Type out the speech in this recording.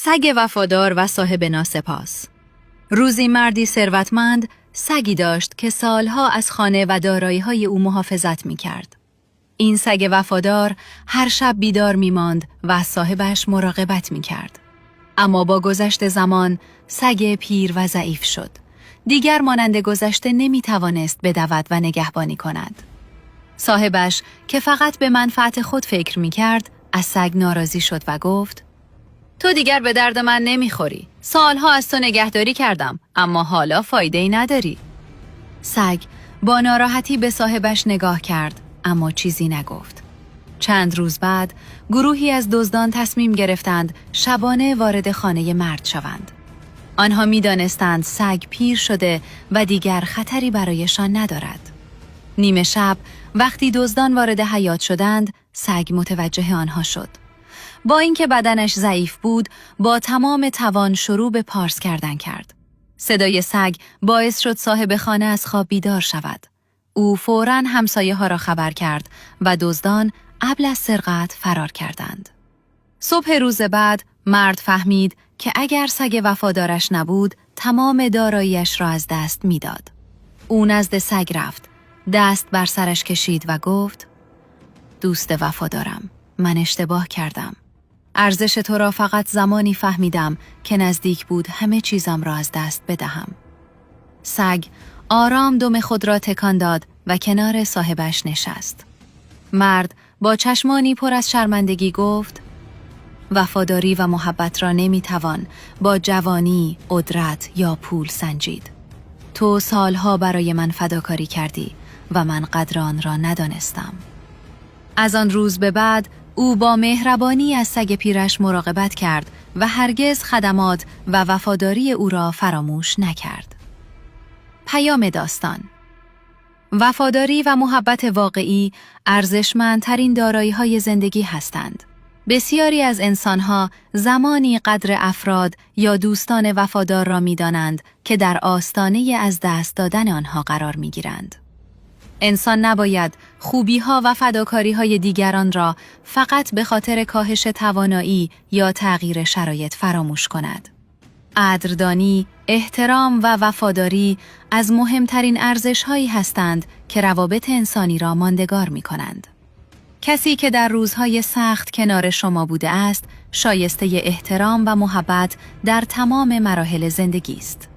سگ وفادار و صاحب ناسپاس. روزی مردی ثروتمند سگی داشت که سالها از خانه و دارایی‌های او محافظت می‌کرد. این سگ وفادار هر شب بیدار می‌ماند و از صاحبش مراقبت می‌کرد. اما با گذشت زمان سگ پیر و ضعیف شد. دیگر مانند گذشته نمی‌توانست بدود و نگهبانی کند. صاحبش که فقط به منفعت خود فکر می‌کرد، از سگ ناراضی شد و گفت: تو دیگر به درد من نمیخوری. سالها از تو نگهداری کردم، اما حالا فایده‌ای نداری. سگ با ناراحتی به صاحبش نگاه کرد، اما چیزی نگفت. چند روز بعد گروهی از دزدان تصمیم گرفتند شبانه وارد خانه مرد شوند. آنها می‌دانستند سگ پیر شده و دیگر خطری برایشان ندارد. نیمه شب وقتی دزدان وارد حیاط شدند، سگ متوجه آنها شد. با اینکه بدنش ضعیف بود، با تمام توان شروع به پارس کردن کرد. صدای سگ باعث شد صاحب خانه از خواب بیدار شود. او فوراً همسایه ها را خبر کرد و دزدان قبل از سرقت فرار کردند. صبح روز بعد مرد فهمید که اگر سگ وفادارش نبود، تمام داراییش را از دست میداد. او نزد سگ رفت، دست بر سرش کشید و گفت: دوست وفادارم، من اشتباه کردم. ارزش تو را فقط زمانی فهمیدم که نزدیک بود همه چیزم را از دست بدهم. سگ آرام دم خود را تکان داد و کنار صاحبش نشست. مرد با چشمانی پر از شرمندگی گفت: وفاداری و محبت را نمیتوان با جوانی، قدرت یا پول سنجید. تو سالها برای من فداکاری کردی و من قدر آن را ندانستم. از آن روز به بعد او با مهربانی از سگ پیرش مراقبت کرد و هرگز خدمات و وفاداری او را فراموش نکرد. پیام داستان: وفاداری و محبت واقعی ارزشمندترین دارایی‌های زندگی هستند. بسیاری از انسان‌ها زمانی قدر افراد یا دوستان وفادار را می‌دانند که در آستانه از دست دادن آنها قرار می‌گیرند. انسان نباید خوبی‌ها و فداکاری‌های دیگران را فقط به خاطر کاهش توانایی یا تغییر شرایط فراموش کند. قدردانی، احترام و وفاداری از مهمترین ارزش‌هایی هستند که روابط انسانی را ماندگار می‌کنند. کسی که در روزهای سخت کنار شما بوده است، شایسته احترام و محبت در تمام مراحل زندگی است.